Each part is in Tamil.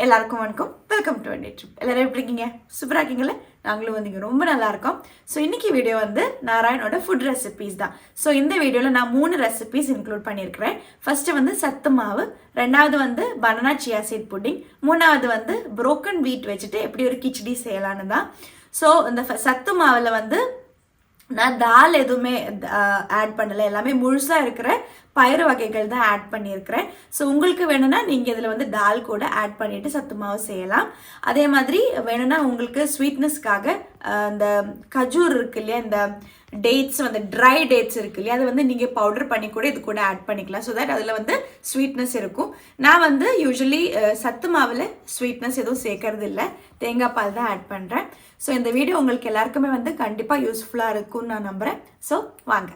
எல்லாருக்கும் வணக்கம். வெல்கம் டு வண்டி ட்ரிப். எல்லாரும் எப்படி இருக்கீங்க? சூப்பராக இருக்கீங்களே? நாங்களும் வந்தீங்க ரொம்ப நல்லா இருக்கோம். ஸோ இன்னைக்கு வீடியோ வந்து நாராயணோட ஃபுட் ரெசிபீஸ் தான். ஸோ இந்த வீடியோவில் நான் 3 ரெசிபீஸ் இன்க்ளூட் பண்ணியிருக்கிறேன். ஃபர்ஸ்ட் வந்து சத்து மாவு, ரெண்டாவது வந்து பனானா சியா சீட் புட்டிங், மூணாவது வந்து புரோக்கன் வீட் வச்சுட்டு எப்படி ஒரு கிச்சடி செய்யலான்னு தான். ஸோ இந்த சத்து மாவில் வந்து நான் தால் எதுவுமே ஆட் பண்ணலை, எல்லாமே முழுசாக இருக்கிற பயிறு வகைகள் தான் ஆட் பண்ணியிருக்கிறேன். ஸோ உங்களுக்கு வேணும்னா நீங்கள் இதில் வந்து தால் கூட ஆட் பண்ணிவிட்டு சத்து மாவு செய்யலாம். அதே மாதிரி வேணும்னா உங்களுக்கு ஸ்வீட்னஸ்க்காக இந்த கஜூர் இருக்கு இல்லையா, இந்த டேட்ஸ் வந்து ட்ரை டேட்ஸ் இருக்கு இல்லையா, அது வந்து நீங்கள் பவுடர் பண்ணி கூட இது கூட ஆட் பண்ணிக்கலாம். ஸோ தட் அதில் வந்து ஸ்வீட்னஸ் இருக்கும். நான் வந்து யூஸ்வலி சத்து மாவில் ஸ்வீட்னஸ் எதுவும் சேர்க்கறது இல்லை, தேங்காய் பால் தான் ஆட் பண்ணுறேன். ஸோ இந்த வீடியோ உங்களுக்கு எல்லாருக்குமே வந்து கண்டிப்பாக யூஸ்ஃபுல்லாக இருக்கும்னு நான் நம்புகிறேன். ஸோ வாங்க.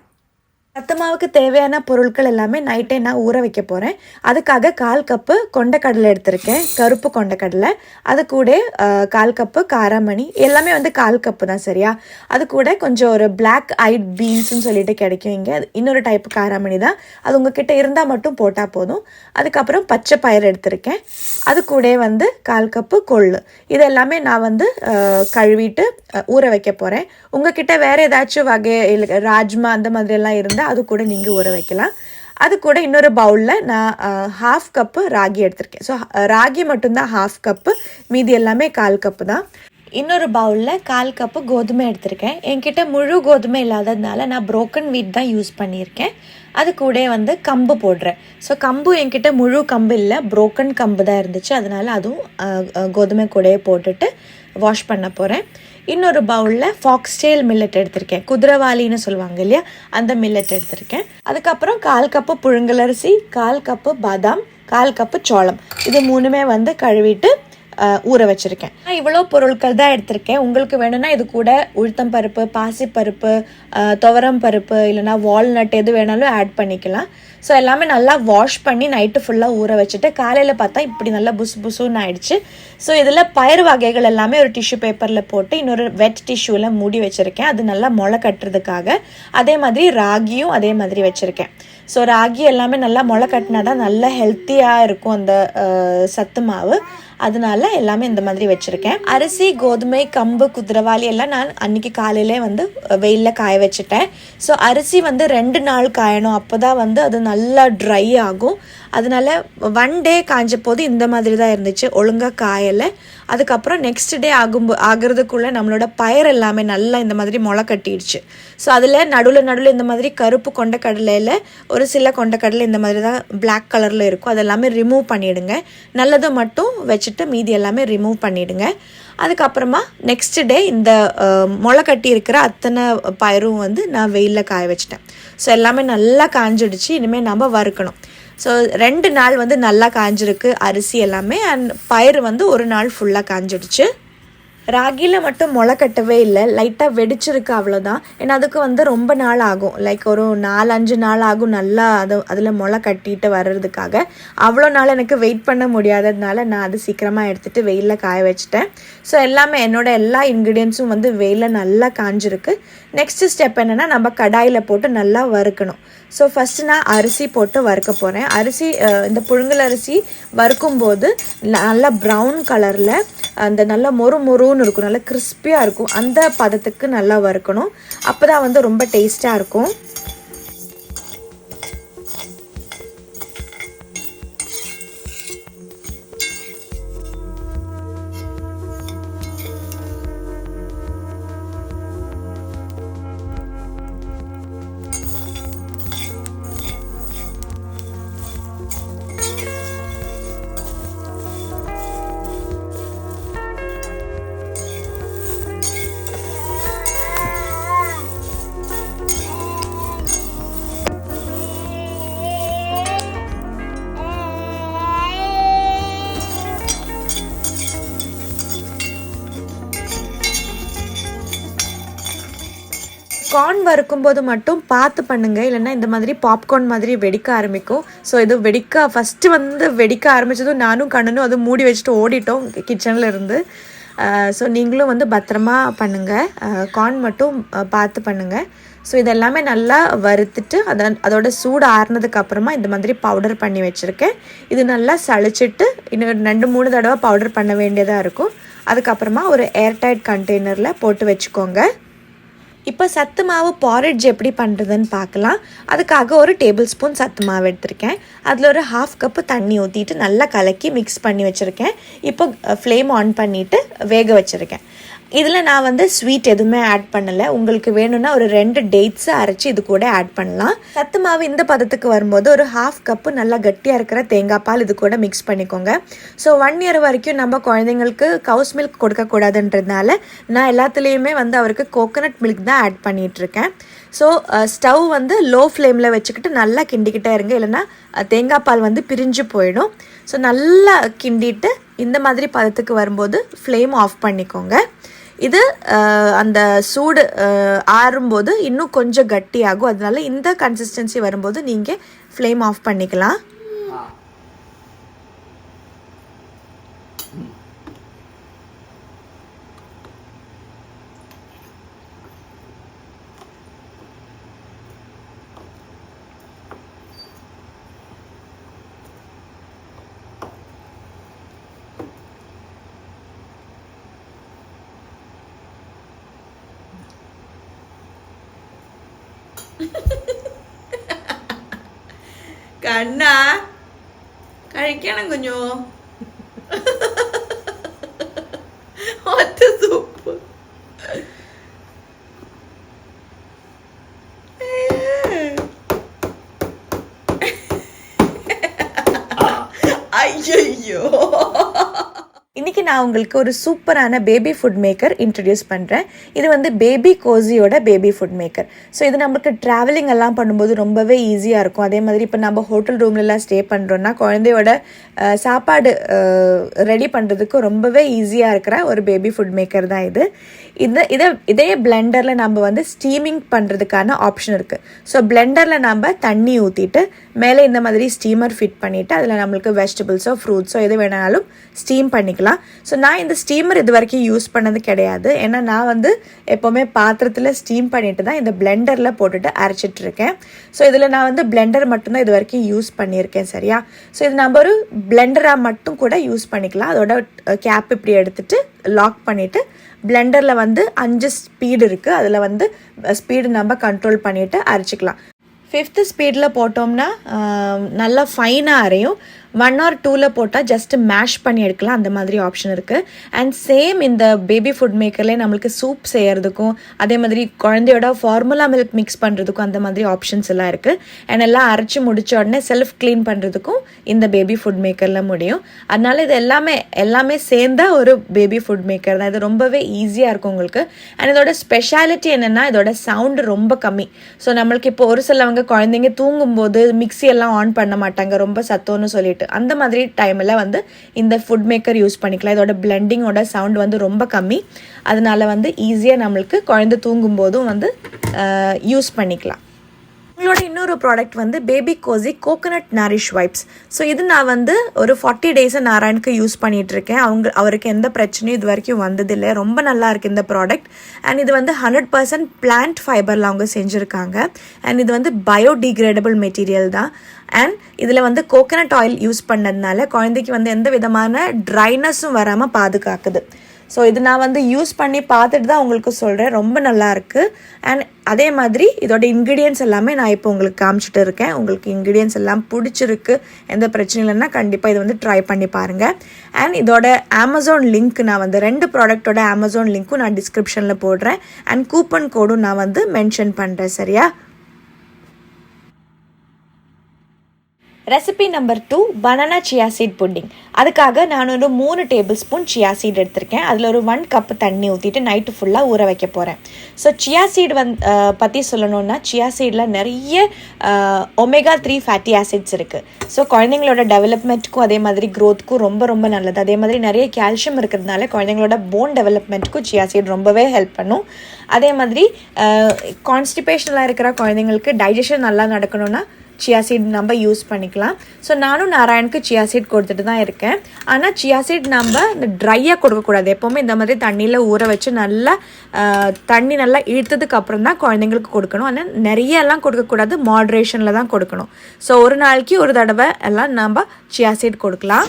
சத்து மாவுக்கு தேவையான பொருட்கள் எல்லாமே நைட்டே நான் ஊற வைக்க போகிறேன். அதுக்காக 1/4 கப்பு கொண்டைக்கடலை எடுத்திருக்கேன், கருப்பு கொண்டைக்கடலை. அது கூட 1/4 கப்பு காராமணி, எல்லாமே வந்து 1/4 கப்பு தான் சரியா. அது கூட கொஞ்சம் ஒரு பிளாக் ஐட் பீன்ஸ்ன்னு சொல்லிட்டு கிடைக்கும் இங்கே, இன்னொரு டைப்பு காராமணி தான், அது உங்ககிட்ட இருந்தால் மட்டும் போட்டால் போதும். அதுக்கப்புறம் பச்சை பயிர் எடுத்திருக்கேன், அது கூட வந்து 1/4 கப்பு கொள்ளு. இது எல்லாமே நான் வந்து கழுவிட்டு ஊற வைக்க போகிறேன். உங்ககிட்ட வேறு ஏதாச்சும் வகை இல்லை ராஜ்மா அந்த மாதிரியெல்லாம் இருந்தால் அது கூட நீங்கள் ஊற வைக்கலாம். அது கூட இன்னொரு பவுலில் நான் 1/2 கப்பு ராகி எடுத்திருக்கேன். ஸோ ராகி மட்டும்தான் 1/2 கப்பு, மீதி எல்லாமே 1/4 கப்பு தான். இன்னொரு பவுலில் 1/4 கப்பு கோதுமை எடுத்திருக்கேன். என்கிட்ட முழு கோதுமை இல்லாததுனால நான் புரோக்கன் வீட் தான் யூஸ் பண்ணியிருக்கேன். அது கூட வந்து கம்பு போடுறேன். ஸோ கம்பு என்கிட்ட முழு கம்பு இல்லை, புரோக்கன் கம்பு தான் இருந்துச்சு, அதனால் அதுவும் கோதுமை கூடயே போட்டுட்டு வாஷ் பண்ண போகிறேன். இன்னொரு பவுலில் ஃபாக்ஸ்டெயில் மில்லட் எடுத்திருக்கேன், குதிரவாளின்னு சொல்லுவாங்க இல்லையா, அந்த மில்லட் எடுத்திருக்கேன். அதுக்கப்புறம் 1/4 கப்பு புழுங்கலரிசி, 1/4 கப்பு பாதாம், 1/4 கப்பு சோளம். இது மூணுமே வந்து கழுவிட்டு ஊற வச்சுருக்கேன். நான் இவ்வளோ பொருட்கள் தான் எடுத்திருக்கேன். உங்களுக்கு வேணும்னா இது கூட உளுத்தம் பருப்பு, பாசிப்பருப்பு, துவரம் பருப்பு, இல்லைனா வால்நட் எது வேணாலும் ஆட் பண்ணிக்கலாம். ஸோ எல்லாமே நல்லா வாஷ் பண்ணி நைட்டு ஃபுல்லாக ஊற வச்சுட்டு காலையில் பார்த்தா இப்படி நல்லா புசுன்னு ஆயிடுச்சு. ஸோ இதில் பயிறு வகைகள் எல்லாமே ஒரு டிஷ்யூ பேப்பரில் போட்டு இன்னொரு வெட் டிஷ்யூவில் மூடி வச்சுருக்கேன், அது நல்லா முளை கட்டுறதுக்காக. அதே மாதிரி ராகியும் அதே மாதிரி வச்சுருக்கேன். ஸோ ராகி எல்லாமே நல்லா முளை கட்டினா தான் நல்லா ஹெல்த்தியாக இருக்கும் அந்த சத்து மாவு, அதனால எல்லாமே இந்த மாதிரி வச்சுருக்கேன். அரிசி, கோதுமை, கம்பு, குதிரவாளி எல்லாம் நான் அன்றைக்கி காலையிலே வந்து வெயிலில் காய வச்சுட்டேன். ஸோ அரிசி வந்து 2 நாள் காயணும், அப்போ தான் வந்து அது நல்லா ட்ரை ஆகும். அதனால 1 டே காய்ஞ்ச போது இந்த மாதிரி தான் இருந்துச்சு, ஒழுங்காக காயலை. அதுக்கப்புறம் நெக்ஸ்ட் டே ஆகிறதுக்குள்ளே நம்மளோட பயிர் எல்லாமே நல்லா இந்த மாதிரி முளை கட்டிடுச்சு. ஸோ அதில் நடுவில் இந்த மாதிரி கருப்பு கொண்டைக்கடலையில் ஒரு சில கொண்டைக்கடலை இந்த மாதிரி தான் பிளாக் கலரில் இருக்கும், அதெல்லாமே ரிமூவ் பண்ணிவிடுங்க. நல்லது மட்டும் வச்சுட்டு மீதி எல்லாமே ரிமூவ் பண்ணிவிடுங்க. அதுக்கப்புறமா நெக்ஸ்ட் டே இந்த முளை கட்டி இருக்கிற அத்தனை பயிரும் வந்து நான் வெயிலில் காய வச்சிட்டேன். ஸோ எல்லாமே நல்லா காஞ்சிடுச்சு, இனிமேல் நம்ம வறுக்கணும். ஸோ 2 நாள் வந்து நல்லா காஞ்சிருக்கு அரிசி எல்லாமே, அண்ட் பயிர் வந்து 1 நாள் ஃபுல்லாக காஞ்சிடுச்சு. ராகியில் மட்டும் முளை கட்டவே இல்லை, லைட்டாக வெடிச்சிருக்கு அவ்வளோதான். ஏன்னா அதுக்கு வந்து ரொம்ப நாள் ஆகும், லைக் ஒரு 4-5 நாள் ஆகும் நல்லா அதில் முளை கட்டிட்டு வர்றதுக்காக. அவ்வளோ நாள் எனக்கு வெயிட் பண்ண முடியாததுனால நான் அது சீக்கிரமாக எடுத்துகிட்டு வெயிலில் காய வச்சுட்டேன். ஸோ எல்லாமே என்னோடய எல்லா இன்க்ரீடியன்ஸும் வந்து வெயிலில் நல்லா காஞ்சிருக்கு. நெக்ஸ்ட் ஸ்டெப் என்னென்னா நம்ம கடாயில் போட்டு நல்லா வறுக்கணும். ஸோ ஃபஸ்ட்டு நான் அரிசி போட்டு வறுக்க போகிறேன். அரிசி இந்த அரிசி வறுக்கும்போது நல்லா ப்ரௌன் கலரில் அந்த நல்லா மொறுன்னு இருக்கும், நல்லா கிறிஸ்பியாக இருக்கும், அந்த பதத்துக்கு நல்லா வறுக்கணும். அப்போ தான் வந்து ரொம்ப டேஸ்ட்டாக இருக்கும். கார்ன் வறுக்கும்போது மட்டும் பார்த்து பண்ணுங்கள், இல்லைன்னா இந்த மாதிரி பாப்கார்ன் மாதிரி வெடிக்க ஆரம்பிக்கும். ஸோ இது ஃபஸ்ட்டு வந்து வெடிக்க ஆரம்பித்ததும் நானும் கண்ணனும் அது மூடி வச்சுட்டு ஓடிட்டோம் கிச்சனில் இருந்து. ஸோ நீங்களும் வந்து பத்திரமா பண்ணுங்கள், கார்ன் மட்டும் பார்த்து பண்ணுங்கள். ஸோ இதெல்லாமே நல்லா வறுத்துட்டு அதோட சூடு ஆறுனதுக்கப்புறமா இந்த மாதிரி பவுடர் பண்ணி வச்சுருக்கேன். இது நல்லா சளிச்சிட்டு இன்னும் 2-3 தடவை பவுடர் பண்ண வேண்டியதாக இருக்கும். அதுக்கப்புறமா ஒரு ஏர்டைட் கண்டெய்னரில் போட்டு வச்சுக்கோங்க. இப்போ சத்து மாவு பாரிட்ஜ் எப்படி பண்ணுறதுன்னு பார்க்கலாம். அதுக்காக ஒரு டேபிள் ஸ்பூன் சத்து மாவு எடுத்திருக்கேன். அதில் ஒரு 1/2 கப்பு தண்ணி ஊற்றிட்டு நல்லா கலக்கி மிக்ஸ் பண்ணி வச்சுருக்கேன். இப்போ ஃப்ளேம் ஆன் பண்ணிவிட்டு வேக வச்சுருக்கேன். இதில் நான் வந்து ஸ்வீட் எதுவுமே ஆட் பண்ணலை. உங்களுக்கு வேணும்னா ஒரு 2 டேட்ஸை அரைச்சி இது கூட ஆட் பண்ணலாம். சத்து மாவு இந்த பதத்துக்கு வரும்போது ஒரு 1/2 கப்பு நல்லா கட்டியாக இருக்கிற தேங்காய் பால் இது கூட மிக்ஸ் பண்ணிக்கோங்க. ஸோ 1 இயர் வரைக்கும் நம்ம குழந்தைங்களுக்கு கவுஸ் மில்க் கொடுக்கக்கூடாதுன்றதுனால நான் எல்லாத்துலேயுமே வந்து அவருக்கு கோகோனட் மில்க் தான் ஆட் பண்ணிகிட்ருக்கேன். ஸோ ஸ்டவ் வந்து லோ ஃப்ளேமில் வச்சுக்கிட்டு நல்லா கிண்டிக்கிட்டே இருங்க, இல்லைன்னா தேங்காய் பால் வந்து பிரிஞ்சு போயிடும். ஸோ நல்லா கிண்டிட்டு இந்த மாதிரி பதத்துக்கு வரும்போது ஃப்ளேம் ஆஃப் பண்ணிக்கோங்க. இது அந்த சூடு ஆறும்போது இன்னும் கொஞ்சம் கட்டியாகும். அதனால இந்த கன்சிஸ்டன்சி வரும்போது நீங்கள் ஃப்ளேம் ஆஃப் பண்ணிக்கலாம். കണ്ണാ കഴിക്കണം കുഞ്ഞു. ഒറ്റ സൂപ്പ്. ஐயோ, இன்றைக்கி நான் உங்களுக்கு ஒரு சூப்பரான பேபி ஃபுட் மேக்கர் இன்ட்ரடியூஸ் பண்ணுறேன். இது வந்து பேபி கோஸியோட பேபி ஃபுட் மேக்கர். ஸோ இது நம்மளுக்கு ட்ராவலிங் எல்லாம் பண்ணும்போது ரொம்பவே ஈஸியாக இருக்கும். அதே மாதிரி இப்போ நம்ம ஹோட்டல் ரூம்லலாம் ஸ்டே பண்ணுறோன்னா குழந்தையோட சாப்பாடு ரெடி பண்ணுறதுக்கு ரொம்பவே ஈஸியாக இருக்கிற ஒரு பேபி ஃபுட் மேக்கர் தான் இது. இதே பிளெண்டரில் நம்ம வந்து ஸ்டீமிங் பண்ணுறதுக்கான ஆப்ஷன் இருக்குது. ஸோ பிளெண்டரில் நம்ம தண்ணி ஊற்றிட்டு மேலே இந்த மாதிரி ஸ்டீமர் ஃபிட் பண்ணிவிட்டு அதில் நம்மளுக்கு வெஜிடபிள்ஸோ ஃப்ரூட்ஸோ எது வேணாலும் ஸ்டீம் பண்ணிக்கலாம். ஸோ நான் இந்த ஸ்டீமர் இது வரைக்கும் யூஸ் பண்ணது கிடையாது. ஏன்னா நான் வந்து எப்போவுமே பாத்திரத்தில் ஸ்டீம் பண்ணிட்டு தான் இந்த பிளெண்டரில் போட்டுட்டு அரைச்சிட்ருக்கேன். ஸோ இதில் நான் வந்து பிளெண்டர் மட்டும்தான் இது வரைக்கும் யூஸ் பண்ணியிருக்கேன். சரியா? ஸோ இது நம்ம ஒரு பிளெண்டராக மட்டும் கூட யூஸ் பண்ணிக்கலாம். அதோட கேப் இப்படி எடுத்துகிட்டு லாக் பண்ணிவிட்டு பிளெண்டரில் வந்து 5 ஸ்பீடு இருக்குது. அதில் வந்து ஸ்பீடு நம்ம கண்ட்ரோல் பண்ணிவிட்டு அரைச்சிக்கலாம். 5th ஸ்பீடில் போட்டோம்னா நல்லா ஃபைனாக அரையும். 1 or 2ல் போட்டால் ஜஸ்ட்டு மேஷ் பண்ணி எடுக்கலாம். அந்த மாதிரி ஆப்ஷன் இருக்குது. அண்ட் சேம் இந்த பேபி ஃபுட் மேக்கர்லேயே நம்மளுக்கு சூப் செய்கிறதுக்கும் அதே மாதிரி குழந்தையோட ஃபார்முலா மில்க் மிக்ஸ் பண்ணுறதுக்கும் அந்த மாதிரி ஆப்ஷன்ஸ் எல்லாம் இருக்குது. அண்ட் எல்லாம் அரைச்சி முடித்த உடனே செல்ஃப் க்ளீன் பண்ணுறதுக்கும் இந்த பேபி ஃபுட் மேக்கரில் முடியும். அதனால இது எல்லாமே சேர்ந்தா ஒரு பேபி ஃபுட் மேக்கர் தான். இது ரொம்பவே ஈஸியாக இருக்கும் உங்களுக்கு. அண்ட் இதோட ஸ்பெஷாலிட்டி என்னென்னா இதோட சவுண்டு ரொம்ப கம்மி. ஸோ நம்மளுக்கு இப்போ ஒரு சிலவங்க குழந்தைங்க தூங்கும்போது மிக்ஸி எல்லாம் ஆன் பண்ண மாட்டாங்க, ரொம்ப சத்தம்னு சொல்லிட்டு. அந்த மாதிரி டைமில் வந்து இந்த ஃபுட் மேக்கர் யூஸ் பண்ணிக்கலாம். இதோட பிளெண்டிங்கோட சவுண்ட் வந்து ரொம்ப கம்மி. அதனால வந்து ஈஸியாக நம்மளுக்கு குழந்தை தூங்கும்போதும் வந்து யூஸ் பண்ணிக்கலாம். உங்களோட இன்னொரு ப்ராடக்ட் வந்து baby cozy coconut nourish vibes. So இது நான் வந்து ஒரு 40 டேஸாக நாராயணுக்கு யூஸ் பண்ணிகிட்ருக்கேன். அவருக்கு எந்த பிரச்சனையும் இது வரைக்கும் வந்ததில்லை. ரொம்ப நல்லா இருக்குது இந்த ப்ராடக்ட். அண்ட் இது வந்து 100% பிளான்ட் ஃபைபரில் அவங்க செஞ்சுருக்காங்க. அண்ட் இது வந்து பயோடிகிரேடபிள் மெட்டீரியல் தான். அண்ட் இதில் வந்து கோகோனட் ஆயில் யூஸ் பண்ணதுனால குழந்தைக்கு வந்து எந்த விதமான ட்ரைனஸும் வராமல் பாதுகாக்குது. ஸோ இது நான் வந்து யூஸ் பண்ணி பார்த்துட்டு தான் உங்களுக்கு சொல்கிறேன். ரொம்ப நல்லாயிருக்கு. அண்ட் அதே மாதிரி இதோட இன்க்ரீடியன்ட்ஸ் எல்லாமே நான் இப்போ உங்களுக்கு காமிச்சிட்டு இருக்கேன். உங்களுக்கு இன்க்ரீடியன்ட்ஸ் எல்லாம் பிடிச்சிருக்கு, எந்த பிரச்சனையும் இல்லைன்னா கண்டிப்பாக இது வந்து ட்ரை பண்ணி பாருங்கள். அண்ட் இதோட அமேசான் லிங்க் நான் வந்து 2 ப்ராடக்டோட அமேசான் லிங்க்கும் நான் டிஸ்கிரிப்ஷனில் போடுறேன். அண்ட் கூப்பன் கோடும் நான் வந்து மென்ஷன் பண்ணுறேன். சரியா? Recipe number 2 banana chia seed pudding. அதுக்காக நான் ஒரு 3 டேபிள் ஸ்பூன் சியா சீட் எடுத்திருக்கேன். அதில் ஒரு 1 கப்பு தண்ணி ஊற்றிட்டு நைட்டு ஃபுல்லாக ஊற வைக்க போகிறேன். ஸோ சியா சீட் பற்றி சொல்லணுன்னா சியா சீடில் நிறைய ஒமேகா 3 ஃபேட்டி ஆசிட்ஸ் இருக்குது. ஸோ குழந்தைங்களோட டெவலப்மெண்ட்டுக்கும் அதே மாதிரி க்ரோத்துக்கும் ரொம்ப ரொம்ப நல்லது. அதே மாதிரி நிறைய கால்சியம் இருக்கிறதுனால குழந்தைங்களோட போன் டெவலப்மெண்ட்டுக்கும் சியா சீட் ரொம்பவே ஹெல்ப் பண்ணும். அதே மாதிரி கான்ஸ்டிபேஷனலாக இருக்கிற குழந்தைங்களுக்கு டைஜஷன் நல்லா நடக்கணும்னா சியா சீட் நம்ம யூஸ் பண்ணிக்கலாம். ஸோ நானும் நாராயணுக்கு சியா சீட் கொடுத்துட்டு தான் இருக்கேன். ஆனால் சியா சீட் நம்ம இந்த ட்ரையாக கொடுக்கக்கூடாது. எப்போவுமே இந்த மாதிரி தண்ணியில் ஊற வச்சு நல்லா தண்ணி நல்லா இழுத்ததுக்கு அப்புறம் தான் குழந்தைங்களுக்கு கொடுக்கணும். ஆனால் நிறையெல்லாம் கொடுக்கக்கூடாது, மாட்ரேஷனில் தான் கொடுக்கணும். ஸோ ஒரு நாளைக்கு ஒரு தடவை எல்லாம் நம்ம சியா சீட் கொடுக்கலாம்.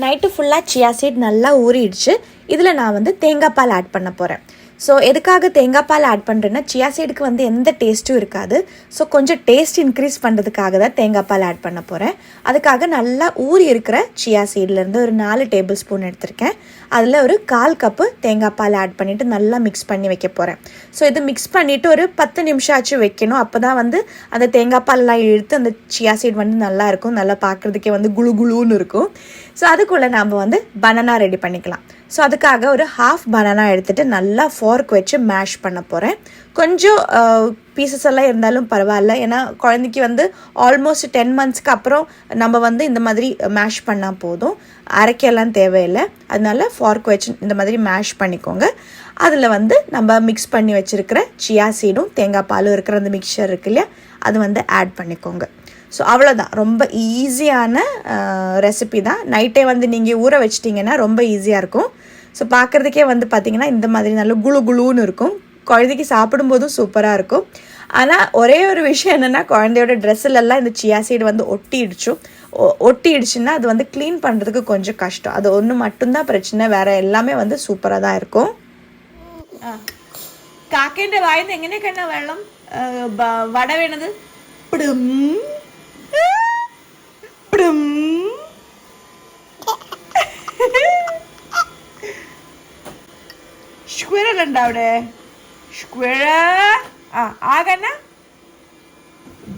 நைட்டு ஃபுல்லாக சியா சீட் நல்லா ஊறிடுச்சு. இதில் நான் வந்து தேங்காய் பால் ஆட் பண்ண போகிறேன். ஸோ எதுக்காக தேங்காய் பால் ஆட் பண்ணுறேன்னா சியா சீடுக்கு வந்து எந்த டேஸ்ட்டும் இருக்காது. ஸோ கொஞ்சம் டேஸ்ட் இன்க்ரீஸ் பண்ணுறதுக்காக தான் தேங்காய் பால் ஆட் பண்ண போகிறேன். அதுக்காக நல்லா ஊறி இருக்கிற சியா சீட்லேருந்து ஒரு 4 டேபிள் ஸ்பூன் எடுத்திருக்கேன். அதில் ஒரு 1/4 கப்பு தேங்காய் பால் ஆட் பண்ணிவிட்டு நல்லா மிக்ஸ் பண்ணி வைக்க போகிறேன். ஸோ இது மிக்ஸ் பண்ணிவிட்டு ஒரு 10 நிமிஷம் ஆச்சு வைக்கணும். அப்போ தான் வந்து அந்த தேங்காய் பால்லாம் இழுத்து அந்த சியா சீட் வந்து நல்லா இருக்கும், நல்லா பார்க்குறதுக்கே வந்து குளு குளுன்னு இருக்கும். ஸோ அதுக்குள்ளே நாம் வந்து பனானா ரெடி பண்ணிக்கலாம். ஸோ அதுக்காக ஒரு 1/2 பனானா எடுத்துகிட்டு நல்லா ஃபார்க் வச்சு மேஷ் பண்ண போகிறேன். கொஞ்சம் பீசஸ் எல்லாம் இருந்தாலும் பரவாயில்ல, ஏன்னா குழந்தைக்கு வந்து ஆல்மோஸ்ட் 10 மந்த்ஸ்க்கு அப்புறம் நம்ம வந்து இந்த மாதிரி மேஷ் பண்ணால் போதும், அரைக்கெல்லாம் தேவையில்லை. அதனால ஃபார்க் வச்சு இந்த மாதிரி மேஷ் பண்ணிக்கோங்க. அதில் வந்து நம்ம மிக்ஸ் பண்ணி வச்சுருக்கிற சியா சீடும் தேங்காய் பாலும் இருக்கிற அந்த மிக்சர் இருக்கு இல்லையா, அது வந்து ஆட் பண்ணிக்கோங்க. ஸோ அவ்வளோதான், ரொம்ப ஈஸியான ரெசிபி தான். நைட்டே வந்து நீங்கள் ஊற வச்சிட்டிங்கன்னா ரொம்ப ஈஸியாக இருக்கும். ஸோ பார்க்குறதுக்கே வந்து பார்த்திங்கன்னா இந்த மாதிரி நல்ல குளு குளுன்னு இருக்கும். குழந்தைக்கு சாப்பிடும்போதும் சூப்பராக இருக்கும். ஆனால் ஒரே ஒரு விஷயம் என்னென்னா, குழந்தையோட ட்ரெஸ்ஸிலெல்லாம் இந்த சியா சீடு வந்து ஒட்டிடுச்சுன்னா அது வந்து க்ளீன் பண்ணுறதுக்கு கொஞ்சம் கஷ்டம். அது ஒன்று மட்டும்தான் பிரச்சனை, வேறு எல்லாமே வந்து சூப்பராக தான் இருக்கும். കാക്കേൻ്റെ വായന്ന് എങ്ങനെ കണ്ട വെള്ളം വട വീണത്? പിടും പിടും. സ്ക്വയറൽ ഉണ്ടോ അവിടെ? സ്ക്വയർ ആകന്ന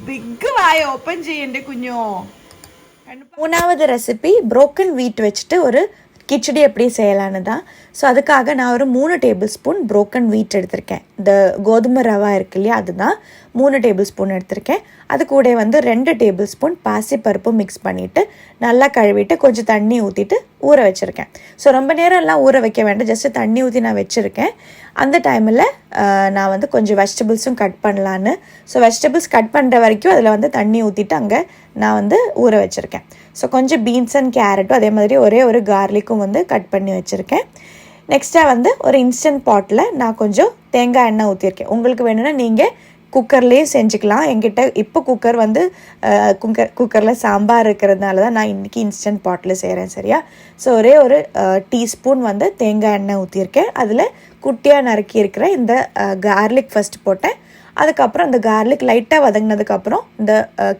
ബിഗ് വായ ഓപ്പൺ ചെയ്യണ്ടേ കുഞ്ഞോ. 3வது ரெசிபி broken wheat வச்சுட்டு ஒரு கிச்சடி எப்படி செய்யலான்னு தான். ஸோ அதுக்காக நான் ஒரு 3 டேபிள் ஸ்பூன் broken wheat எடுத்திருக்கேன். இந்த கோதுமை ரவா இருக்கு இல்லையா, அதுதான் 3 டேபிள் ஸ்பூன் எடுத்திருக்கேன். அது கூட வந்து 2 டேபிள் ஸ்பூன் பாசிப்பருப்பு மிக்ஸ் பண்ணிவிட்டு நல்லா கழுவிட்டு கொஞ்சம் தண்ணி ஊற்றிட்டு ஊற வச்சுருக்கேன். ஸோ ரொம்ப நேரம்லாம் ஊற வைக்க வேண்டாம், ஜஸ்ட்டு தண்ணி ஊற்றி நான் வச்சுருக்கேன். அந்த டைமில் நான் வந்து கொஞ்சம் வெஜிடபிள்ஸும் கட் பண்ணலான்னு, ஸோ வெஜிடபிள்ஸ் கட் பண்ணுற வரைக்கும் அதில் வந்து தண்ணி ஊற்றிட்டு அங்கே நான் வந்து ஊற வச்சுருக்கேன். ஸோ கொஞ்சம் பீன்ஸ் அண்ட் கேரட்டும் அதே மாதிரி ஒரே ஒரு கார்லிக்கும் வந்து கட் பண்ணி வச்சுருக்கேன். நெக்ஸ்ட்டாக வந்து ஒரு இன்ஸ்டன்ட் பாட்டில் நான் கொஞ்சம் தேங்காய் எண்ணெய் ஊற்றிருக்கேன். உங்களுக்கு வேணும்னா நீங்கள் குக்கர்லேயே செஞ்சுக்கலாம். என்கிட்ட இப்போ குக்கர் வந்து குக்கரில் சாம்பார் இருக்கிறதுனால தான் நான் இன்றைக்கி இன்ஸ்டன்ட் பாட்டில் செய்கிறேன், சரியா. ஸோ ஒரே ஒரு டீஸ்பூன் வந்து தேங்காய் எண்ணெய் ஊற்றிருக்கேன். அதில் குட்டியாக நறுக்கி இருக்கிற இந்த கார்லிக் ஃபஸ்ட்டு போட்டேன். அதுக்கப்புறம் இந்த கார்லிக் லைட்டாக வதங்கினதுக்கப்புறம் இந்த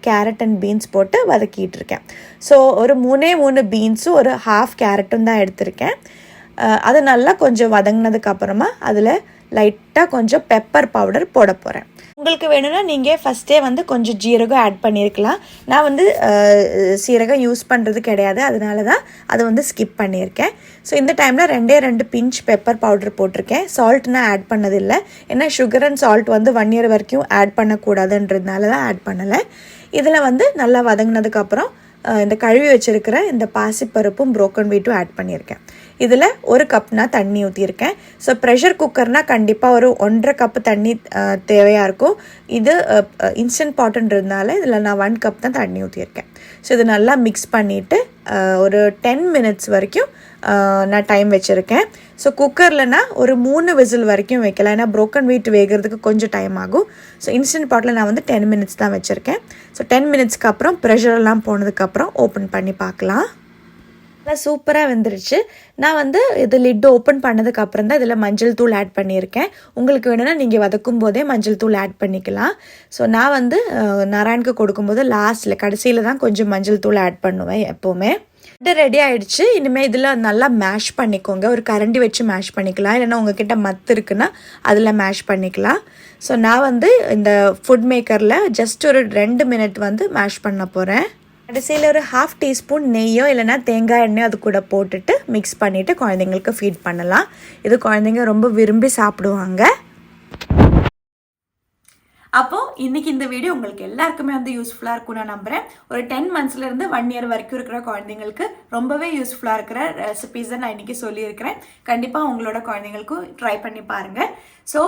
கேரட் அண்ட் பீன்ஸ் போட்டு வதக்கிட்டு இருக்கேன். ஸோ ஒரு 3 பீன்ஸும் ஒரு 1/2 கேரட்டும் தான் எடுத்திருக்கேன். அது நல்லா கொஞ்சம் வதங்கினதுக்கப்புறமா அதில் லைட்டாக கொஞ்சம் பெப்பர் பவுடர் போட போகிறேன். உங்களுக்கு வேணும்னா நீங்கள் ஃபஸ்ட்டே வந்து கொஞ்சம் ஜீரகம் ஆட் பண்ணியிருக்கலாம். நான் வந்து சீரகம் யூஸ் பண்ணுறது கிடையாது, அதனால தான் அதை வந்து ஸ்கிப் பண்ணியிருக்கேன். ஸோ இந்த டைமில் 2 பிஞ்ச் பெப்பர் பவுடர் போட்டிருக்கேன். சால்ட் நான் ஆட் பண்ணதில்லை, ஏன்னா சுகர் அண்ட் சால்ட் வந்து 1 இயர் வரைக்கும் ஆட் பண்ணக்கூடாதுன்றதுனால தான் ஆட் பண்ணலை. இதில் வந்து நல்லா வதங்கினதுக்கப்புறம் இந்த கழுவி வச்சுருக்கிற இந்த பாசிப்பருப்பும் broken wheatடும் ஆட் பண்ணியிருக்கேன். இதில் 1 கப் நான் தண்ணி ஊற்றியிருக்கேன். ஸோ ப்ரெஷர் குக்கர்னால் கண்டிப்பாக ஒரு 1.5 கப்பு தண்ணி தேவையாக இருக்கும். இது இன்ஸ்டன்ட் பாட்டுன்றதுனால இதில் நான் 1 கப் தான் தண்ணி ஊற்றியிருக்கேன். ஸோ இது நல்லா மிக்ஸ் பண்ணிவிட்டு ஒரு 10 மினிட்ஸ் வரைக்கும் நான் டைம் வச்சுருக்கேன். ஸோ குக்கர்லனா ஒரு 3 விசில் வரைக்கும் வைக்கலாம், ஏன்னா broken wheat வேகிறதுக்கு கொஞ்சம் டைம் ஆகும். ஸோ இன்ஸ்டன்ட் பாட்டில் நான் வந்து 10 மினிட்ஸ் தான் வச்சுருக்கேன். ஸோ 10 மினிட்ஸ்க்கு அப்புறம் ப்ரெஷரெல்லாம் போனதுக்கப்புறம் ஓப்பன் பண்ணி பார்க்கலாம். நல்லா சூப்பராக வெந்துருச்சு. நான் வந்து இது லிட் ஓப்பன் பண்ணதுக்கப்புறம் தான் இதில் மஞ்சள் தூள் ஆட் பண்ணியிருக்கேன். உங்களுக்கு வேணும்னா நீங்கள் வதக்கும் போதே மஞ்சள் தூள் ஆட் பண்ணிக்கலாம். ஸோ நான் வந்து நாராயணுக்கு கொடுக்கும்போது லாஸ்ட்டில் கடைசியில் தான் கொஞ்சம் மஞ்சள் தூள் ஆட் பண்ணுவேன் எப்போவுமே. இது ரெடி ஆகிடுச்சு. இனிமேல் இதில் நல்லா மேஷ் பண்ணிக்கோங்க. ஒரு கரண்டி வச்சு மேஷ் பண்ணிக்கலாம், இல்லைன்னா உங்ககிட்ட மத்து இருக்குன்னா அதில் மேஷ் பண்ணிக்கலாம். ஸோ நான் வந்து இந்த ஃபுட் மேக்கரில் ஜஸ்ட் ஒரு 2 மினிட் வந்து மேஷ் பண்ண போகிறேன். கடைசியில் ஒரு 1/2 டீஸ்பூன் நெய்யோ இல்லைனா தேங்காய் எண்ணெயோ அது கூட போட்டுட்டு மிக்ஸ் பண்ணிவிட்டு குழந்தைங்களுக்கு ஃபீட் பண்ணலாம். இது குழந்தைங்க ரொம்ப விரும்பி சாப்பிடுவாங்க. அப்போது இன்றைக்கி இந்த வீடியோ உங்களுக்கு எல்லாருக்குமே வந்து யூஸ்ஃபுல்லாக இருக்கும் நான் நம்புகிறேன். ஒரு 10 மந்த்ஸ்லேருந்து 1 இயர் வரைக்கும் இருக்கிற குழந்தைங்களுக்கு ரொம்பவே யூஸ்ஃபுல்லாக இருக்கிற ரெசிபீஸை நான் இன்றைக்கி சொல்லியிருக்கிறேன். கண்டிப்பாக உங்களோட குழந்தைங்களுக்கும் ட்ரை பண்ணி பாருங்கள். ஸோ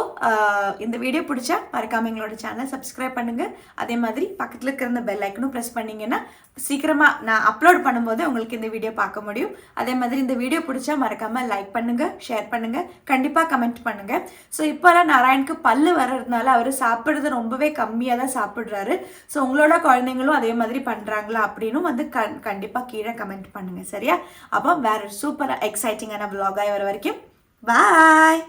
இந்த வீடியோ பிடிச்சா மறக்காமல் எங்களோட சேனலை சப்ஸ்கிரைப் பண்ணுங்கள். அதே மாதிரி பக்கத்தில் இருக்கிற இந்த பெல் ஐக்கனும் ப்ரெஸ் பண்ணிங்கன்னா சீக்கிரமாக நான் அப்லோட் பண்ணும்போது உங்களுக்கு இந்த வீடியோ பார்க்க முடியும். அதே மாதிரி இந்த வீடியோ பிடிச்சா மறக்காமல் லைக் பண்ணுங்கள், ஷேர் பண்ணுங்கள், கண்டிப்பாக கமெண்ட் பண்ணுங்கள். ஸோ இப்போல்லாம் நாராயணுக்கு பல்லு வர்றதுனால அவர் சாப்பிட்றது ரொம்பவே கம்மியாக தான் சாப்பிட்றாரு. ஸோ உங்களோட குழந்தைங்களும் அதே மாதிரி பண்ணுறாங்களா அப்படின்னும் வந்து கண்டிப்பாக கீழே கமெண்ட் பண்ணுங்கள். சரியா? அப்போ வேறு சூப்பராக எக்ஸைட்டிங்கான vlog-ஆ வர வரைக்கும் பாய்.